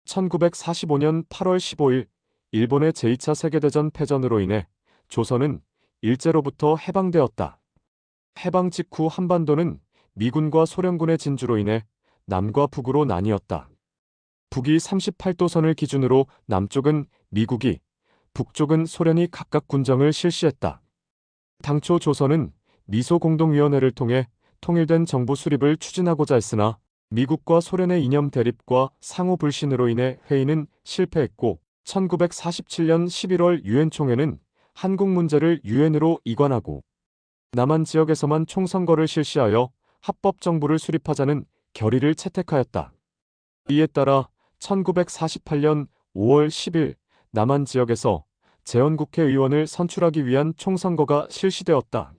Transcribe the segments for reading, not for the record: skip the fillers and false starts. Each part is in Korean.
1945년 8월 15일 일본의 제2차 세계대전 패전으로 인해 조선은 일제로부터 해방되었다. 해방 직후 한반도는 미군과 소련군의 진주로 인해 남과 북으로 나뉘었다. 북이 38도선을 기준으로 남쪽은 미국이, 북쪽은 소련이 각각 군정을 실시했다. 당초 조선은 미소공동위원회를 통해 통일된 정부 수립을 추진하고자 했으나 미국과 소련의 이념 대립과 상호 불신으로 인해 회의는 실패했고 1947년 11월 유엔 총회는 한국 문제를 유엔으로 이관하고 남한 지역에서만 총선거를 실시하여 합법정부를 수립하자는 결의를 채택하였다. 이에 따라 1948년 5월 10일 남한 지역에서 재헌국회의원을 선출하기 위한 총선거가 실시되었다.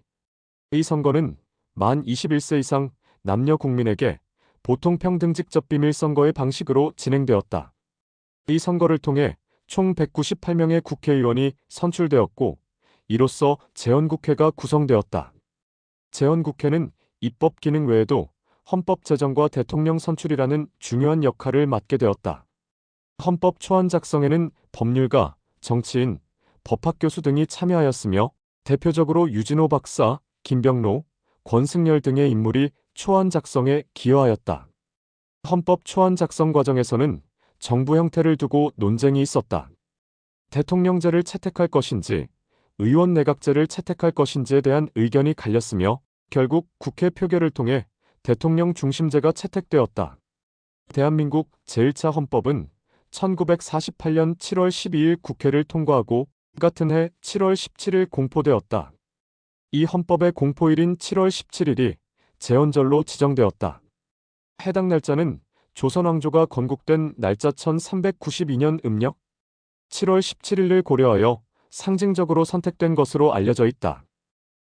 이 선거는 만 21세 이상 남녀 국민에게 보통평등직접 비밀선거의 방식으로 진행되었다. 이 선거를 통해 총 198명의 국회의원이 선출되었고 이로써 재헌국회가 구성되었다. 재헌국회는 입법 기능 외에도 헌법 제정과 대통령 선출이라는 중요한 역할을 맡게 되었다. 헌법 초안 작성에는 법률가, 정치인, 법학교수 등이 참여하였으며 대표적으로 유진호 박사, 김병로, 권승열 등의 인물이 초안 작성에 기여하였다. 헌법 초안 작성 과정에서는 정부 형태를 두고 논쟁이 있었다. 대통령제를 채택할 것인지, 의원 내각제를 채택할 것인지에 대한 의견이 갈렸으며 결국 국회 표결을 통해 대통령 중심제가 채택되었다. 대한민국 제1차 헌법은 1948년 7월 12일 국회를 통과하고 같은 해 7월 17일 공포되었다. 이 헌법의 공포일인 7월 17일이 제헌절로 지정되었다. 해당 날짜는 조선왕조가 건국된 날짜 1392년 음력 7월 17일을 고려하여 상징적으로 선택된 것으로 알려져 있다.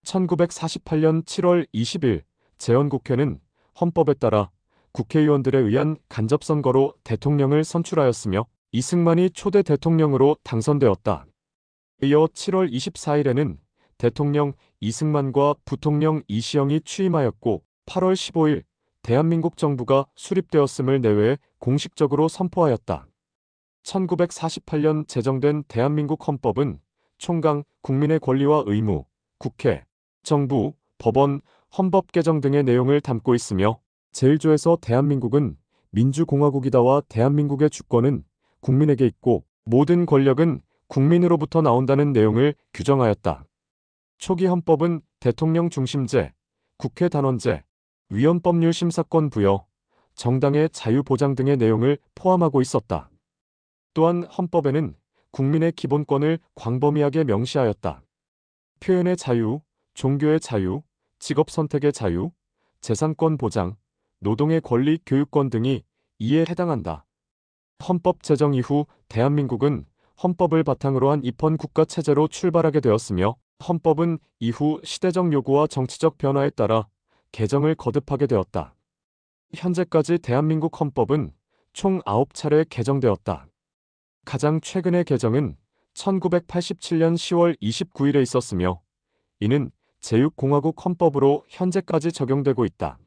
1948년 7월 20일 재헌국회는 헌법에 따라 국회의원들에 의한 간접선거로 대통령을 선출하였으며 이승만이 초대 대통령으로 당선되었다. 이어 7월 24일에는 대통령 이승만과 부통령 이시영이 취임하였고 8월 15일 대한민국 정부가 수립되었음을 내외에 공식적으로 선포하였다. 1948년 제정된 대한민국 헌법은 총강, 국민의 권리와 의무, 국회, 정부, 법원, 헌법 개정 등의 내용을 담고 있으며 제1조에서 대한민국은 민주공화국이다와 대한민국의 주권은 국민에게 있고 모든 권력은 국민으로부터 나온다는 내용을 규정하였다. 초기 헌법은 대통령 중심제, 국회 단원제, 위헌법률 심사권 부여, 정당의 자유 보장 등의 내용을 포함하고 있었다. 또한 헌법에는 국민의 기본권을 광범위하게 명시하였다. 표현의 자유, 종교의 자유, 직업 선택의 자유, 재산권 보장, 노동의 권리, 교육권 등이 이에 해당한다. 헌법 제정 이후 대한민국은 헌법을 바탕으로 한 입헌 국가 체제로 출발하게 되었으며 헌법은 이후 시대적 요구와 정치적 변화에 따라 개정을 거듭하게 되었다. 현재까지 대한민국 헌법은 총 9차례 개정되었다. 가장 최근의 개정은 1987년 10월 29일에 있었으며 이는 제6공화국 헌법으로 현재까지 적용되고 있다.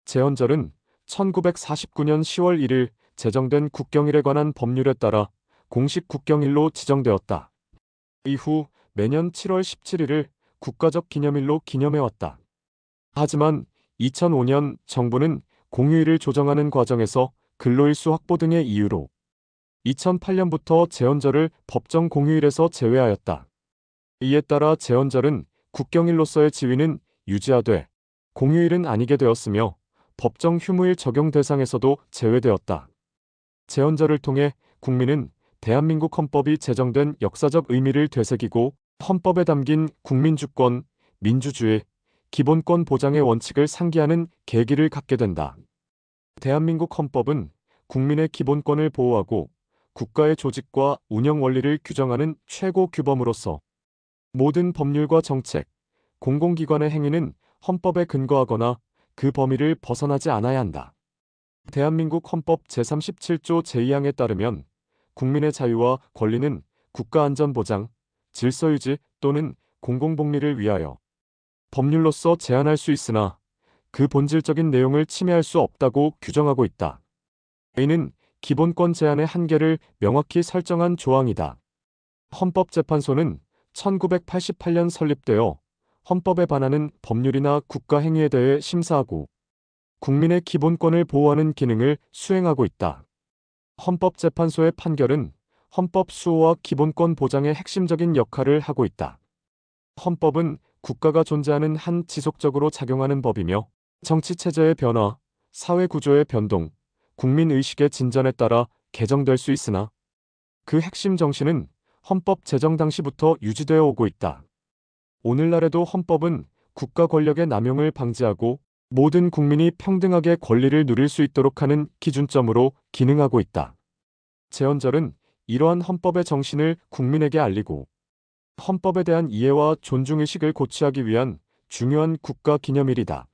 제헌절은 1949년 10월 1일 제정된 국경일에 관한 법률에 따라 공식 국경일로 지정되었다. 이후 매년 7월 17일을 국가적 기념일로 기념해왔다. 하지만 2005년 정부는 공휴일을 조정하는 과정에서 근로일수 확보 등의 이유로 2008년부터 제헌절을 법정 공휴일에서 제외하였다. 이에 따라 제헌절은 국경일로서의 지위는 유지하되 공휴일은 아니게 되었으며 법정 휴무일 적용 대상에서도 제외되었다. 제헌절을 통해 국민은 대한민국 헌법이 제정된 역사적 의미를 되새기고 헌법에 담긴 국민주권, 민주주의, 기본권 보장의 원칙을 상기하는 계기를 갖게 된다. 대한민국 헌법은 국민의 기본권을 보호하고 국가의 조직과 운영 원리를 규정하는 최고 규범으로서 모든 법률과 정책, 공공기관의 행위는 헌법에 근거하거나 그 범위를 벗어나지 않아야 한다. 대한민국 헌법 제37조 제2항에 따르면 국민의 자유와 권리는 국가안전보장, 질서유지 또는 공공복리를 위하여 법률로서 제한할 수 있으나 그 본질적인 내용을 침해할 수 없다고 규정하고 있다. 이는 기본권 제한의 한계를 명확히 설정한 조항이다. 헌법재판소는 1988년 설립되어 헌법에 반하는 법률이나 국가 행위에 대해 심사하고 국민의 기본권을 보호하는 기능을 수행하고 있다. 헌법재판소의 판결은 헌법 수호와 기본권 보장의 핵심적인 역할을 하고 있다. 헌법은 국가가 존재하는 한 지속적으로 작용하는 법이며 정치체제의 변화, 사회구조의 변동, 국민의식의 진전에 따라 개정될 수 있으나 그 핵심 정신은 헌법 제정 당시부터 유지되어 오고 있다. 오늘날에도 헌법은 국가 권력의 남용을 방지하고 모든 국민이 평등하게 권리를 누릴 수 있도록 하는 기준점으로 기능하고 있다. 제헌절은 이러한 헌법의 정신을 국민에게 알리고 헌법에 대한 이해와 존중의식을 고취하기 위한 중요한 국가 기념일이다.